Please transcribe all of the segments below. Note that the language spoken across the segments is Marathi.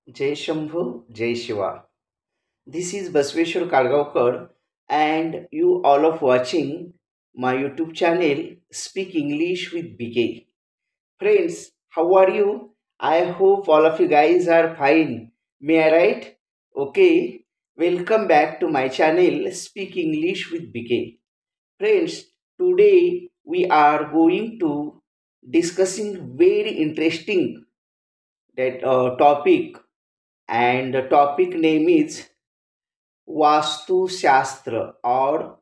Jai Shambhu, Jai Shiva. This is Basveshwar Kadgaonkar, and you all of watching my YouTube channel Speak English with BK. Friends, how are you? I hope all of you guys are fine. May I right? Okay. Welcome back to my channel Speak English with BK. Friends, today we are going to discussing very interesting that topic, and the topic name is Vastu Shastra or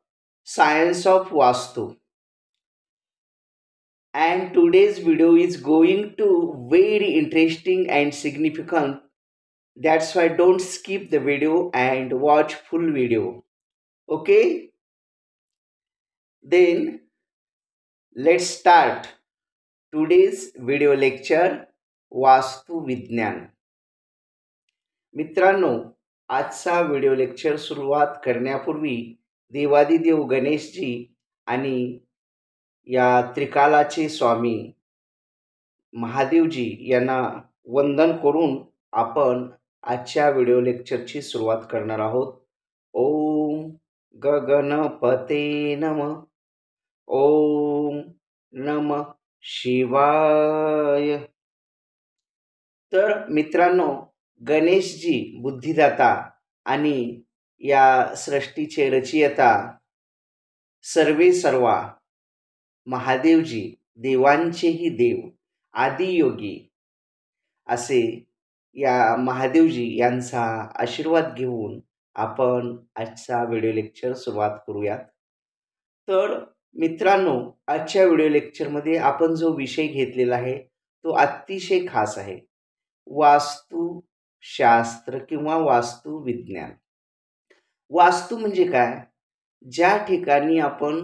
Science of Vastu. And today's video is going to very interesting and significant. That's why don't skip the video and watch full video. Okay? Then let's start today's video lecture Vastu Vignan. मित्रांनो, आजचा व्हिडिओ लेक्चर सुरुवात करण्यापूर्वी देवादिदेव गणेशजी आणि या त्रिकालाचे स्वामी महादेवजी यांना वंदन करून आपण आजच्या व्हिडिओ लेक्चरची सुरुवात करणार आहोत. ओम गगनपते नम. ओम नम शिवाय. तर मित्रांनो, गणेशजी बुद्धिदाता आणि या सृष्टीचे रचयिता, सर्वे सर्वा, महादेवजी देवांचेही देव, आदियोगी असे या महादेवजी यांचा आशीर्वाद घेऊन आपण आजचा व्हिडिओ लेक्चर सुरुवात करूयात. तर मित्रांनो, आजच्या व्हिडिओ लेक्चरमध्ये आपण जो विषय घेतलेला आहे तो अतिशय खास आहे. वास्तुशास्त्र किंवा वास्तुविज्ञान. वास्तू म्हणजे काय? ज्या ठिकाणी आपण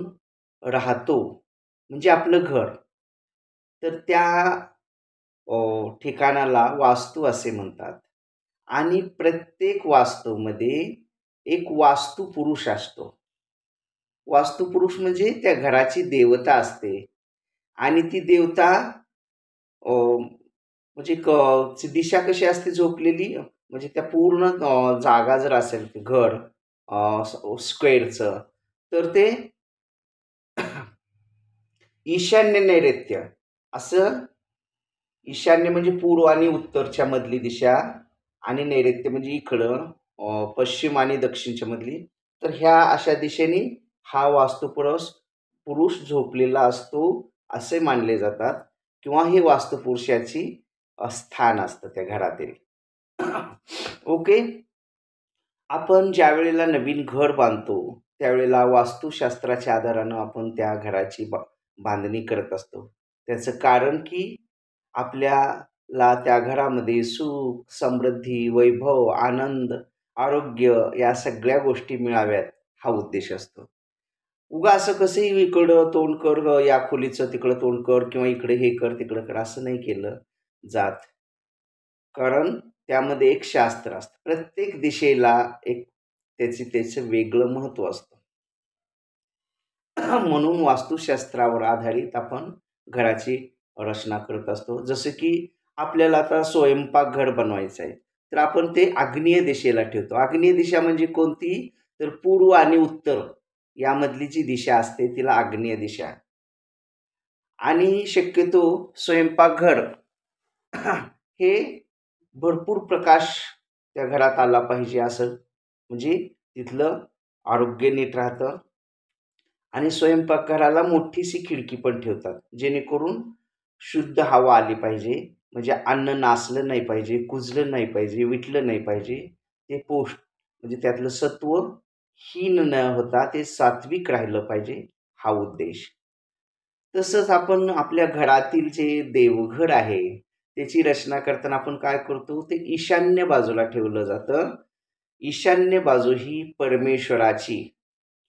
राहतो म्हणजे आपलं घर, तर त्या ठिकाणाला वास्तू असे म्हणतात. आणि प्रत्येक वास्तूमध्ये एक वास्तुपुरुष असतो. वास्तुपुरुष म्हणजे त्या घराची देवता असते आणि ती देवता म्हणजे दिशा कशी असते झोपलेली, म्हणजे त्या पूर्ण जागा जर असेल ते घर स्क्वेअरचं, तर ते ईशान्य नैऋत्य असं. ईशान्य म्हणजे पूर्व आणि उत्तरच्या मधली दिशा, आणि नैऋत्य म्हणजे इकडं पश्चिम आणि दक्षिणच्या मधली. तर ह्या अशा दिशेने हा वास्तुपुरुष झोपलेला असतो असे मानले जातात, किंवा हे वास्तुपुरुषाची स्थान असतं त्या घरातील. ओके. आपण ज्या वेळेला नवीन घर बांधतो त्यावेळेला वास्तुशास्त्राच्या आधारानं आपण त्या घराची बांधणी करत असतो. त्याचं कारण की आपल्याला त्या घरामध्ये सुख, समृद्धी, वैभव, आनंद, आरोग्य या सगळ्या गोष्टी मिळाव्यात हा उद्देश असतो. उगा असं कसंही इकडं तोंड कर, या खोलीचं तिकडं तोंड कर, किंवा इकडे हे कर तिकडं कर असं नाही केलं जात. कारण त्यामध्ये एक शास्त्र असतं. प्रत्येक दिशेला एक त्याचं वेगळं महत्त्व असतं. म्हणून वास्तुशास्त्रावर आधारित आपण घराची रचना करत असतो. जसं की आपल्याला आता स्वयंपाकघर बनवायचं आहे, तर आपण ते आग्नेय दिशेला ठेवतो. आग्नेय दिशा म्हणजे कोणती? तर पूर्व आणि उत्तर यामधली जी दिशा असते तिला आग्नेय दिशा. आणि शक्यतो स्वयंपाकघर हे भरपूर प्रकाश त्या घरात आला पाहिजे, असं म्हणजे तिथलं आरोग्य नीट राहतं. आणि स्वयंपाकघराला मोठीशी खिडकी पण ठेवतात, जेणेकरून शुद्ध हवा आली पाहिजे. म्हणजे अन्न नासलं नाही पाहिजे, कुजलं नाही पाहिजे, विटलं नाही पाहिजे. ते म्हणजे त्यातलं सत्व हीन न होता ते सात्विक राहिलं पाहिजे, हा उद्देश. तसंच आपण आपल्या घरातील जे देवघर आहे त्याची रचना करताना आपण काय करतो, ते ईशान्य बाजूला ठेवलं जातं. ईशान्य बाजू ही परमेश्वराची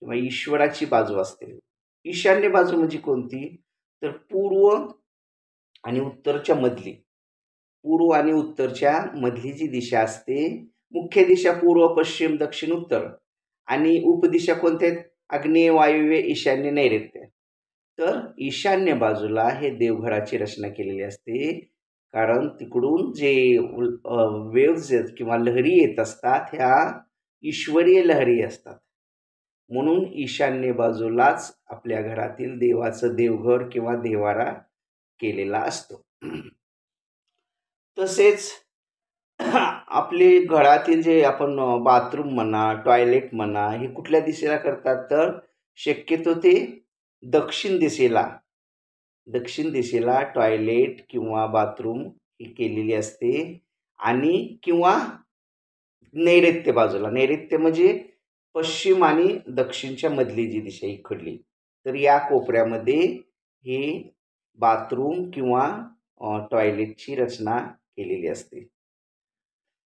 किंवा ईश्वराची बाजू असते. ईशान्य बाजू म्हणजे कोणती? तर पूर्व आणि उत्तरच्या मधली. पूर्व आणि उत्तरच्या मधली जी दिशा असते, मुख्य दिशा पूर्व, पश्चिम, दक्षिण, उत्तर, आणि उपदिशा कोणत्या आहेत? आग्नेय, वायव्य, ईशान्य, नैऋत्य. तर ईशान्य बाजूला हे देवघराची रचना केलेली असते. कारण तिकडून जे वेव्हज किंवा लहरी येत असतात ह्या ईश्वरीय लहरी असतात. म्हणून ईशान्य बाजूलाच आपल्या घरातील देवाचं देवघर किंवा देवारा केलेला असतो. तसेच आपले घरातील जे आपण बाथरूम म्हणा, टॉयलेट म्हणा, हे कुठल्या दिशेला करतात तर शक्यतो ते दक्षिण दिशेला दक्षिण दिशेला टॉयलेट किंवा बाथरूम ही केलेली असते आणि किंवा नैऋत्य बाजूला. नैऋत्य म्हणजे पश्चिम आणि दक्षिणच्या मधली जी दिशा इकडली. तर या कोपऱ्यामध्ये ही बाथरूम किंवा टॉयलेटची रचना केलेली असते.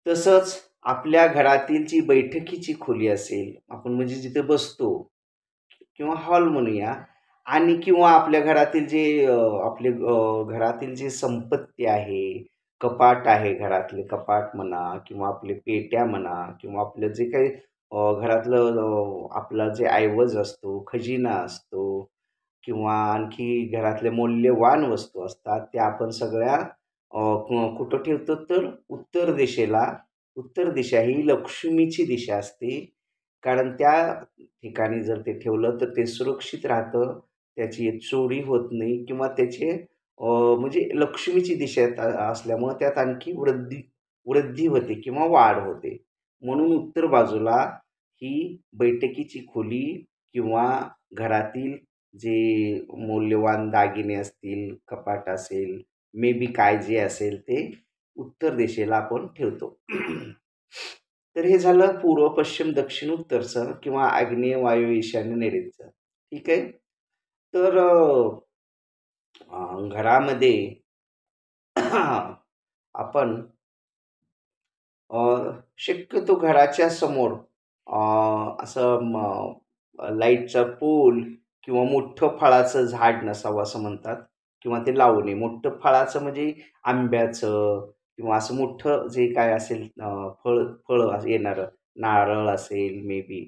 तसंच आपल्या घरातील जी बैठकीची खोली असेल, आपण म्हणजे जिथे बसतो किंवा हॉल म्हणूया आणि किंवा आपल्या घरातील जे आपले घरातील जे संपत्ती आहे, कपाट आहे, घरातले कपाट म्हणा किंवा आपले पेट्या म्हणा किंवा आपलं जे काही घरातलं आपला जे ऐवज असतो, खजिना असतो किंवा आणखी घरातले मौल्यवान वस्तू असतात, त्या आपण सगळ्या कुठं ठेवतो तर उत्तर दिशेला. उत्तर दिशा ही लक्ष्मीची दिशा असते. कारण त्या ठिकाणी जर ते ठेवलं तर ते सुरक्षित राहतं. त्याची चोरी होत नाही किंवा त्याचे म्हणजे लक्ष्मीची दिशा असल्यामुळं त्यात आणखी वृद्धी वृद्धी होते किंवा वाढ होते. म्हणून उत्तर बाजूला ही बैठकीची खोली किंवा घरातील जे मौल्यवान दागिने असतील, कपाट असेल, मे बी काय जे असेल ते उत्तर दिशेला आपण ठेवतो. तर हे झालं पूर्व, पश्चिम, दक्षिण, उत्तरचं किंवा आग्नेय, वायव्य, ईशान्य, नैऋत्यचं. ठीक आहे. तर घरामध्ये आपण शक्यतो घराच्या समोर असं लाईटचा पोल किंवा मोठं फळाचं झाड नसावं असं म्हणतात किंवा ते लावू नये. मोठं फळाचं म्हणजे आंब्याचं किंवा असं मोठं जे काय असेल फळं असं येणारं, नारळ असेल मे बी,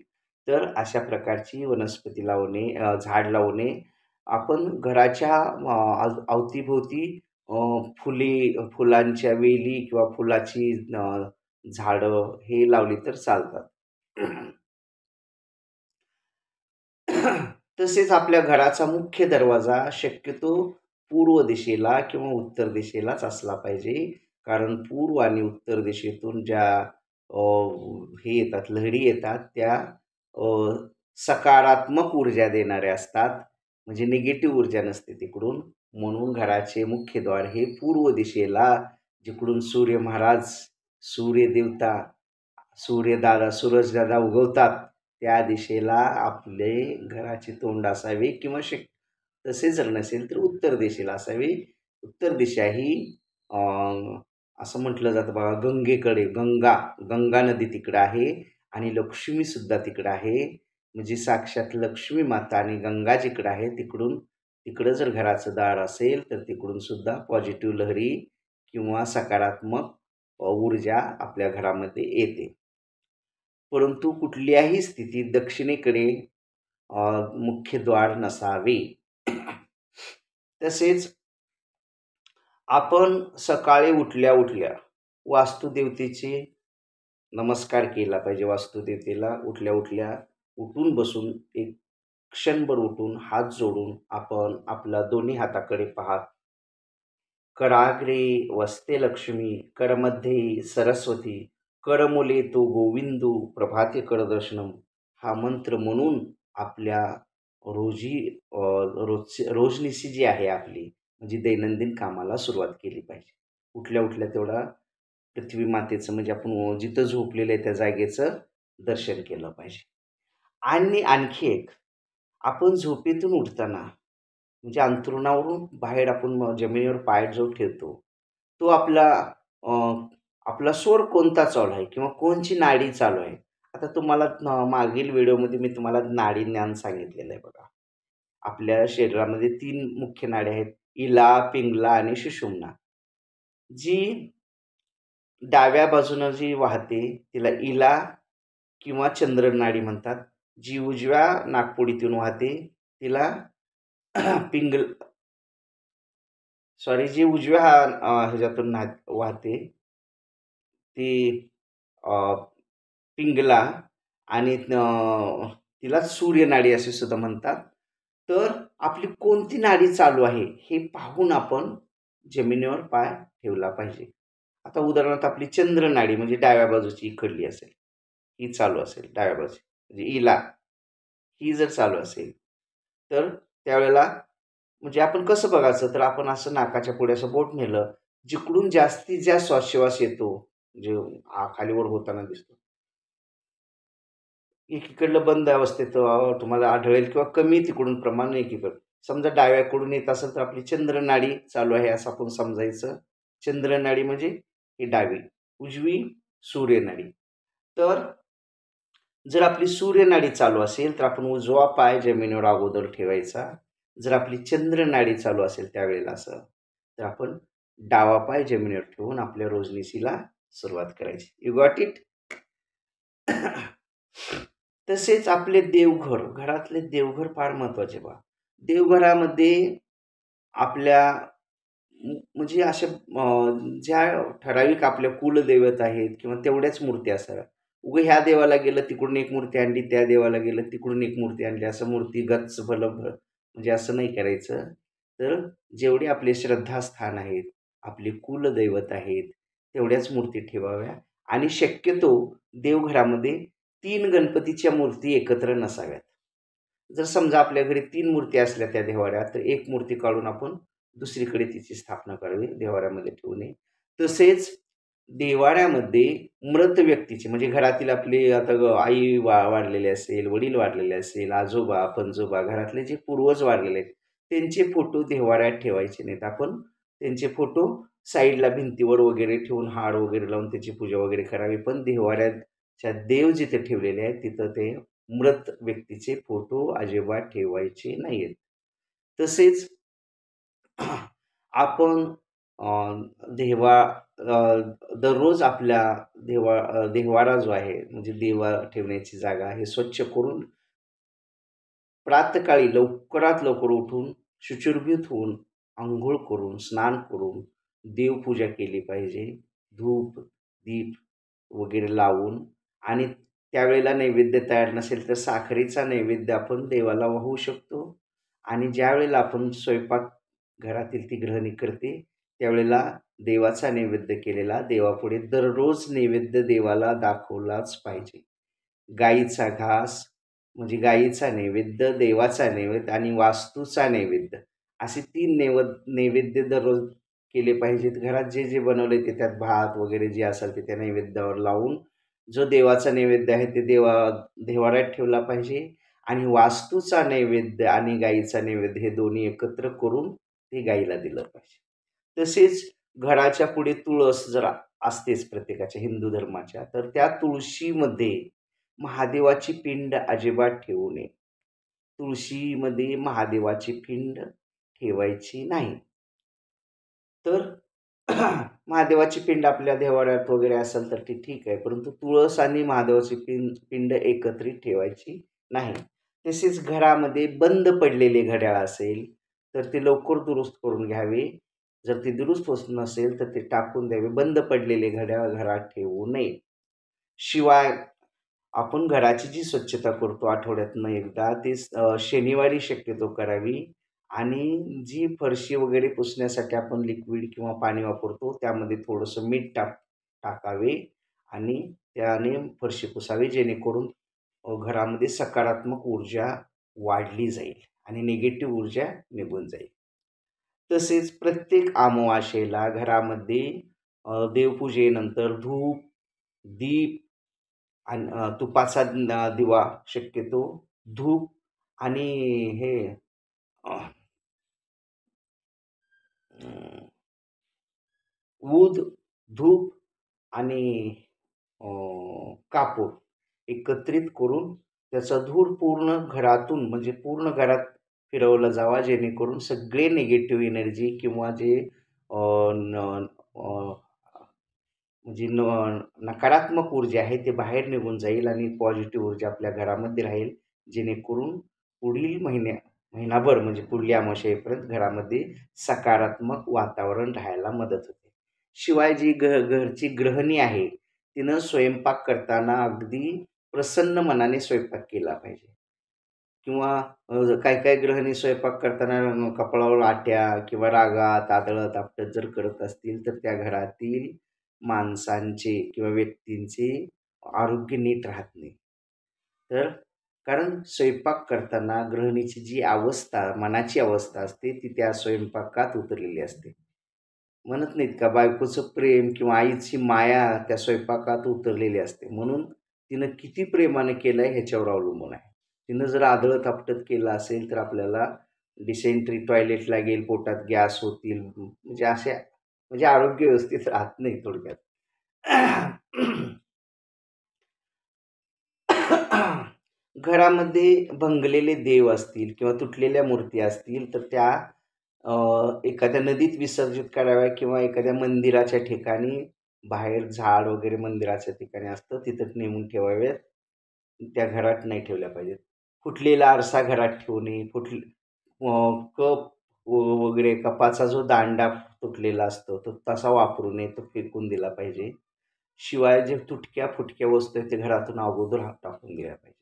तर अशा प्रकारची वनस्पती लावणे, झाड लावणे. आपण घराच्या अवतीभोवती फुलांच्या वेली किंवा फुलाची झाडं हे लावली तर चालतात. तसेच आपल्या घराचा मुख्य दरवाजा शक्यतो पूर्व दिशेला किंवा उत्तर दिशेलाच असला पाहिजे. कारण पूर्व आणि उत्तर दिशेतून ज्या हे येतात, लहरी येतात त्या सकारात्मक ऊर्जा देणाऱ्या असतात. म्हणजे निगेटिव्ह ऊर्जा नसते तिकडून. म्हणून घराचे मुख्य द्वार हे पूर्व दिशेला, जिकडून सूर्य महाराज, सूर्यदेवता, सूरजदादा उगवतात त्या दिशेला आपले घराचे तोंड असावे किंवा तसे जर नसेल तर उत्तर दिशेला असावे. उत्तर दिशा ही असं म्हटलं जातं बघा, गंगेकडे, गंगा नदी तिकडं आहे आणि लक्ष्मीसुद्धा तिकडं आहे. म्हणजे साक्षात लक्ष्मी माता आणि गंगा जिकडं आहे तिकडं जर घराचं दार असेल तर तिकडून सुद्धा पॉझिटिव्ह लहरी किंवा सकारात्मक ऊर्जा आपल्या घरामध्ये येते. परंतु कुठल्याही स्थितीत दक्षिणेकडे मुख्य द्वार नसावे. तसेच आपण सकाळी उठल्या उठल्या वास्तुदेवतेचे नमस्कार केला पाहिजे. वास्तुदेवतेला उठल्या उठल्या उठून बसून एक क्षणभर उठून हात जोडून आपण आपल्या दोन्ही हाताकडे पाहत, कराग्रे वसते लक्ष्मी, करमध्ये सरस्वती, करमुले तो गोविंदू, प्रभाते करदर्शनम हा मंत्र म्हणून आपल्या रोजनिशी जी आहे आपली म्हणजे दैनंदिन कामाला सुरुवात केली पाहिजे. उठल्या उठल्या तेवढा पृथ्वी मातेचं म्हणजे आपण जिथं झोपलेलं आहे त्या जागेचं दर्शन केलं पाहिजे. आणि आणखी एक, आपण झोपेतून उठताना म्हणजे अंथरुणावरून बाहेर आपण जमिनीवर पाय जो ठेवतो तो आपला स्वर कोणता चालू आहे किंवा कोणची नाडी चालू आहे. आता तुम्हाला मागील व्हिडिओमध्ये मी तुम्हाला नाडी ज्ञान सांगितलेलं आहे बघा. आपल्या शरीरामध्ये 3 मुख्य नाड्या आहेत, इला, पिंगला आणि सुषुम्ना. जी डाव्या बाजूनं जी वाहते तिला इला किंवा चंद्रनाडी म्हणतात. जी उजव्या नाकपुडीतून वाहते तिला सॉरी, जी उजव्या ह्याच्यातून वाहते ती पिंगला आणि तिलाच सूर्यनाडी असे सुद्धा म्हणतात. तर आपली कोणती नाडी चालू आहे हे पाहून आपण जमिनीवर पाय ठेवला पाहिजे. आता उदाहरणार्थ आपली चंद्रनाडी म्हणजे डाव्या बाजूची इकडली असेल, ही चालू असेल डाव्या बाजूची म्हणजे हिला, ही जर चालू असेल, तर त्यावेळेला म्हणजे आपण कसं बघायचं, तर आपण असं नाकाच्या पुढे असं बोट नेलं, जिकडून जास्तीत जास्त श्वासोच्छवास येतो, म्हणजे खालीवर होताना दिसतो, एकीकडलं बंद अवस्थेत तुम्हाला आढळेल किंवा कमी तिकडून प्रमाण एकीकडं. समजा डाव्याकडून येत असेल तर आपली चंद्रनाडी चालू आहे असं आपण समजायचं. चंद्रनाडी म्हणजे ही डावी, उजवी सूर्यनाडी. तर जर आपली सूर्यनाडी चालू असेल तर आपण उजवा पाय जमिनीवर अगोदर ठेवायचा. जर आपली चंद्रनाडी चालू असेल त्यावेळेला असं, तर आपण डावा पाय जमिनीवर ठेवून आपल्या रोजनिशीला सुरुवात करायची. You got it? तसेच आपले देवघर, घरातले देवघर फार महत्त्वाचे पहा. देवघरामध्ये आपल्या म्हणजे अशा ज्या ठराविक आपल्या कुलदैवत आहेत किंवा तेवढ्याच मूर्ती असाव्या. उगा ह्या देवाला गेलं तिकडून एक मूर्ती आणली, त्या देवाला गेलं तिकडून एक मूर्ती आणली, असं मूर्ती गच्च भलं म्हणजे असं नाही करायचं. तर जेवढे आपले श्रद्धास्थान आहेत, आपले कुलदैवत आहेत, तेवढ्याच मूर्ती ठेवाव्या आणि शक्यतो देवघरामध्ये 3 गणपतीच्या मूर्ती एकत्र नसाव्यात. जर समजा आपल्या घरी 3 मूर्ती असल्या त्या देव्हाऱ्यात, तर एक मूर्ती काढून आपण दुसरीकडे तिची स्थापना करावी, देव्हाऱ्यामध्ये ठेवू नये. तसेच देव्हाऱ्यामध्ये मृत व्यक्तीचे म्हणजे घरातील आपली आता आई वारलेली असेल, वडील वारलेले असेल, आजोबा, पणजोबा, घरातले जे पूर्वज वारलेले आहेत, त्यांचे फोटो देव्हाऱ्यात ठेवायचे नाहीत. आपण त्यांचे फोटो साईडला भिंतीवर वगैरे ठेवून हार वगैरे लावून त्याची पूजा वगैरे करावी. पण देव्हाऱ्याच्या देव जिथे ठेवलेले आहेत, तिथं ते मृत व्यक्तीचे फोटो अजिबात ठेवायचे नाहीत. तसेच आपण अ, देवा दररोज आपल्या देव्हारा जो आहे म्हणजे देवा ठेवण्याची जागा हे स्वच्छ करून प्रातःकाळी लवकरात लवकर उठून शुचिर्भूत होऊन अंघोळ करून स्नान करून देवपूजा केली पाहिजे. धूप, दीप वगैरे लावून आणि त्यावेळेला नैवेद्य तयार नसेल तर साखरेचा नैवेद्य आपण देवाला वाहू शकतो. आणि ज्यावेळेला आपण स्वयंपाक घरातील ती गृहिणी करते, त्यावेळेला देवाचा नैवेद्य केलेला देवापुढे दररोज नैवेद्य देवाला दाखवलाच पाहिजे. गाईचा घास म्हणजे गाईचा नैवेद्य, देवाचा नैवेद्य आणि वास्तूचा नैवेद्य असे 3 नैवेद्य दररोज केले पाहिजेत. घरात जे जे बनवले ते त्यात भात वगैरे जे असेल ते त्या नैवेद्यावर लावून जो देवाचा नैवेद्य आहे ते देव्हाऱ्यात ठेवला पाहिजे आणि वास्तूचा नैवेद्य आणि गाईचा नैवेद्य हे दोन्ही एकत्र करून ते गाईला दिलं पाहिजे. तसेच घराच्या पुढे तुळस जर असतेच प्रत्येकाच्या हिंदू धर्माच्या, तर त्या तुळशीमध्ये महादेवाची पिंड अजिबात ठेवू नये. तुळशीमध्ये महादेवाची पिंड ठेवायची नाही. तर महादेवाची पिंड आपल्या देव्हाऱ्यात वगैरे असेल तर ती ठीक आहे. परंतु तुळस आणि महादेवाची पिंड एकत्रित ठेवायची नाही. तसेच घरामध्ये बंद पडलेले घड्याळ असेल, तर ते लवकर दुरुस्त करून घ्यावे. जर ते दुरुस्त होत नसेल, तर ते टाकून द्यावे. बंद पडलेले घड्याळ घरात ठेवू नये. शिवाय आपण घराची जी स्वच्छता करतो आठवड्यातनं एकदा, ती शनिवारी शक्यतो करावी आणि जी फरशी वगैरे पुसण्यासाठी आपण लिक्विड किंवा पाणी वापरतो, त्यामध्ये थोडंसं मीठ टाकावे आणि त्याने फरशी पुसावी, जेणेकरून घरामध्ये सकारात्मक ऊर्जा वाढली जाईल आणि निगेटिव्ह ऊर्जा निघून जाईल. तसेच प्रत्येक अमावास्येला घरामध्ये देवपूजेनंतर धूप, दीप आणि तुपाचा दिवा शक्यतो, धूप आणि हे अ, अ, ऊद, धूप आणि अ, कापूर एकत्रित करून त्याचा धूर पूर्ण घरातून म्हणजे पूर्ण घरात फिरवला जावा, जेणेकरून सगळे निगेटिव्ह एनर्जी किंवा जे अ, न अ, म्हणजे नकारात्मक ऊर्जा आहे ते बाहेर निघून जाईल आणि पॉझिटिव्ह ऊर्जा आपल्या घरामध्ये राहील, जेणेकरून पुढील महिन्यात महिनाभर म्हणजे पुढली अमावास्या येईपर्यंत घरामध्ये सकारात्मक वातावरण राहायला मदत होते. शिवाय जी घरची गृहिणी आहे, तिनं स्वयंपाक करताना अगदी प्रसन्न मनाने स्वयंपाक केला पाहिजे. किंवा काही-काही गृहिणी स्वयंपाक करताना कपाळावर आट्या किंवा रागात, आदळत-आपटत जर करत असतील, तर त्या घरातील माणसांचे किंवा व्यक्तींचे आरोग्य नीट राहत नाही. तर कारण स्वयंपाक करताना गृहिणीची जी अवस्था, मनाची अवस्था असते, ती त्या स्वयंपाकात उतरलेली असते. म्हणत नाहीत का, बायकोचं प्रेम किंवा आईची माया त्या स्वयंपाकात उतरलेली असते. म्हणून तिनं किती प्रेमानं केलंय ह्याच्यावर अवलंबून आहे. तिनं जर आदळत-आपटत केलं असेल, तर आपल्याला डिसेंट्री, टॉयलेट लागेल, पोटात गॅस होतील, म्हणजे अशा म्हणजे आरोग्य व्यवस्थित राहत नाही थोडक्यात. घरामध्ये भंगलेले देव असतील किंवा तुटलेल्या मूर्ती असतील, तर त्या एखाद्या नदीत विसर्जित कराव्या किंवा एखाद्या मंदिराच्या ठिकाणी बाहेर झाड वगैरे मंदिराच्या ठिकाणी असतं, तिथं नेऊन ठेवाव्यात. त्या घरात नाही ठेवल्या पाहिजेत. फुटलेला आरसा घरात ठेवू नये. कप वगैरे कपाचा जो दांडा तुटलेला असतो, तो तसा वापरू नये. तो फेकून दिला पाहिजे. शिवाय जे तुटक्या-फुटक्या वस्तू आहेत, ते घरातून अगोदर टाकून दिल्या पाहिजेत.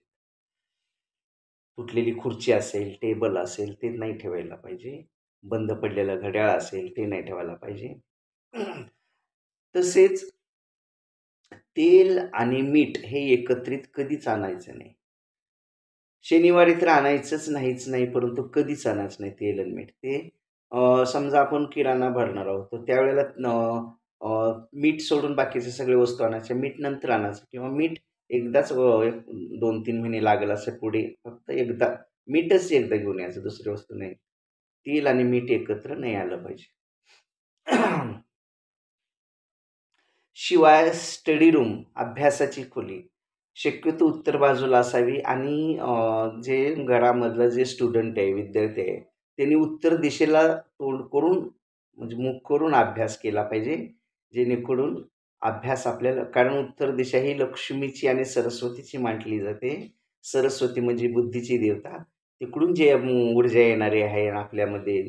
तुटलेली खुर्ची असेल, टेबल असेल, ते नाही ठेवायला पाहिजे. बंद पडलेलं घड्याळ असेल, ते नाही ठेवायला पाहिजे. तसेच तेल आणि मीठ हे एकत्रित कधीच आणायचं नाही. शनिवारी तर आणायचंच नाही, परंतु कधीच आणायचं नाही तेल आणि मीठ. ते समजा आपण किराणा भरणार आहोत, तर त्यावेळेला मीठ सोडून बाकीचे सगळे वस्तू आणायच्या. मीठ नंतर आणायचं किंवा मीठ एकदाच 2-3 महिने लागेल असं पुढे फक्त एकदा मीठच एकदा घेऊन यायचं, दुसरी वस्तू नाही. तेल आणि मीठ एकत्र नाही आलं पाहिजे. शिवाय स्टडी रूम, अभ्यासाची खोली शक्यतो उत्तर बाजूला असावी आणि जे घरामधलं जे स्टुडंट आहे, विद्यार्थी आहे, त्यांनी उत्तर दिशेला तोंड करून म्हणजे मुख करून अभ्यास केला पाहिजे. जेणेकरून अभ्यास आपल्याला कारण उत्तर दिशा ही लक्ष्मीची आणि सरस्वतीची मानली जाते. सरस्वती म्हणजे बुद्धीची देवता. तिकडून जे ऊर्जा येणारी आहे आपल्यामध्ये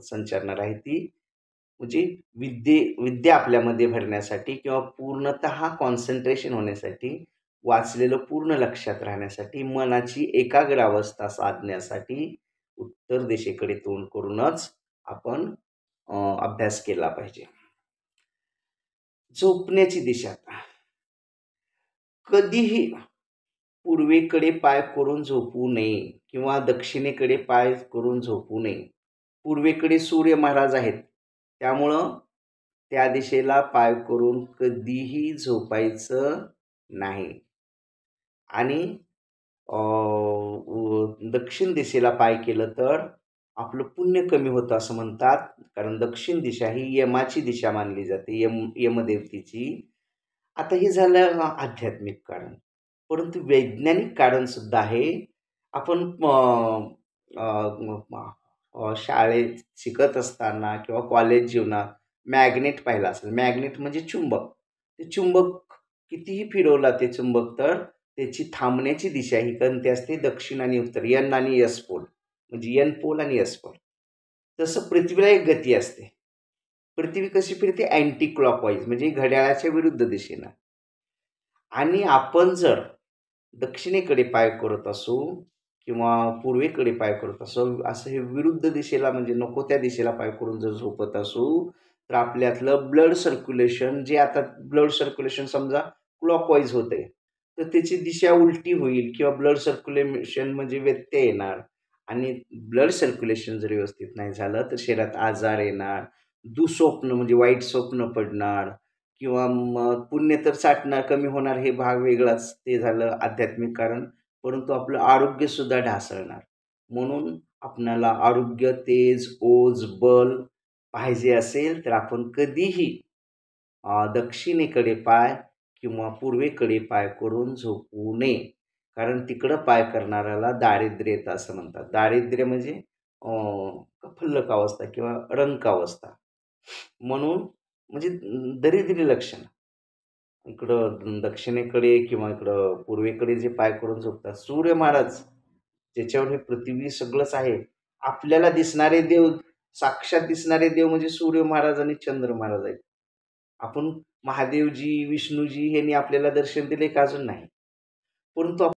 संचारणार आहे ती म्हणजे विद्या आपल्यामध्ये भरण्यासाठी किंवा पूर्णतः कॉन्सन्ट्रेशन होण्यासाठी, वाचलेलं पूर्ण लक्षात राहण्यासाठी, मनाची एकाग्र अवस्था साधण्यासाठी उत्तर दिशेकडे तोंड करूनच आपण अभ्यास केला पाहिजे. झोपण्याची दिशा कधीही पूर्वेकडे पाय करून झोपू नये किंवा दक्षिणेकडे पाय करून झोपू नये. पूर्वेकडे सूर्य महाराज आहेत. त्यामुळं त्या दिशेला पाय करून कधीही झोपायचं नाही. आणि दक्षिण दिशेला पाय केलं तर आपलं पुण्य कमी होतं असं म्हणतात. कारण दक्षिण दिशा ही यमाची दिशा मानली जाते, यमदेवतेची. आता हे झालं आध्यात्मिक कारण. परंतु वैज्ञानिक कारणसुद्धा आहे. आपण शाळेत शिकत असताना किंवा कॉलेज जीवनात मॅग्नेट पाहिला असेल. मॅग्नेट म्हणजे चुंबक. ते चुंबक कितीही फिरवला ते चुंबक तर त्याची थांबण्याची दिशा ही कोणती असते? दक्षिण आणि उत्तर. एन आणि एस पोल. म्हणजे एन पोल आणि एस पोल. तसं पृथ्वीला एक गती असते. पृथ्वी कशी फिरते? अँटी क्लॉकवाईज म्हणजे घड्याळाच्या विरुद्ध दिशेनं. आणि आपण जर दक्षिणेकडे पाय करत असू किंवा पूर्वेकडे पाय करत असू, असं हे विरुद्ध दिशेला म्हणजे नको त्या दिशेला पाय करून जर झोपत असू, तर आपल्यातलं ब्लड सर्क्युलेशन जे आता ब्लड सर्क्युलेशन समजा क्लॉकवाईज होतंय, तर त्याची दिशा उलटी होईल किंवा ब्लड सर्क्युलेशन म्हणजे व्यत्यय येणार आणि ब्लड सर्क्युलेशन जर व्यवस्थित नाही झालं, तर शरीरात आजार येणार, दुःस्वप्न म्हणजे वाईट स्वप्न पडणार किंवा मग पुण्य तर साठणार, कमी होणार हे भाग वेगळाच. ते झालं आध्यात्मिक कारण. परंतु आपलं आरोग्यसुद्धा ढासळणार. म्हणून आपणाला आरोग्य, तेज, ओज, बल पाहिजे असेल तर आपण कधीही दक्षिणेकडे पाय किंवा पूर्वेकडे पाय करून झोपू नये. कारण तिकडं पाय करणाऱ्याला दारिद्र्य येतं असं म्हणतात. दारिद्र्य म्हणजे फल्लक अवस्था किंवा रंक अवस्था. म्हणून म्हणजे दरिद्री लक्षण. इकडं दक्षिणेकडे किंवा इकडं पूर्वेकडे जे पाय करून झोपतात. सूर्य महाराज ज्याच्यावर हे पृथ्वी सगळंच आहे, आपल्याला दिसणारे देव, साक्षात दिसणारे देव म्हणजे सूर्य महाराज आणि चंद्र महाराज आहेत. आपण महादेवजी, विष्णूजी यांनी आपल्याला दर्शन दिले का? अजून नाही. परंतु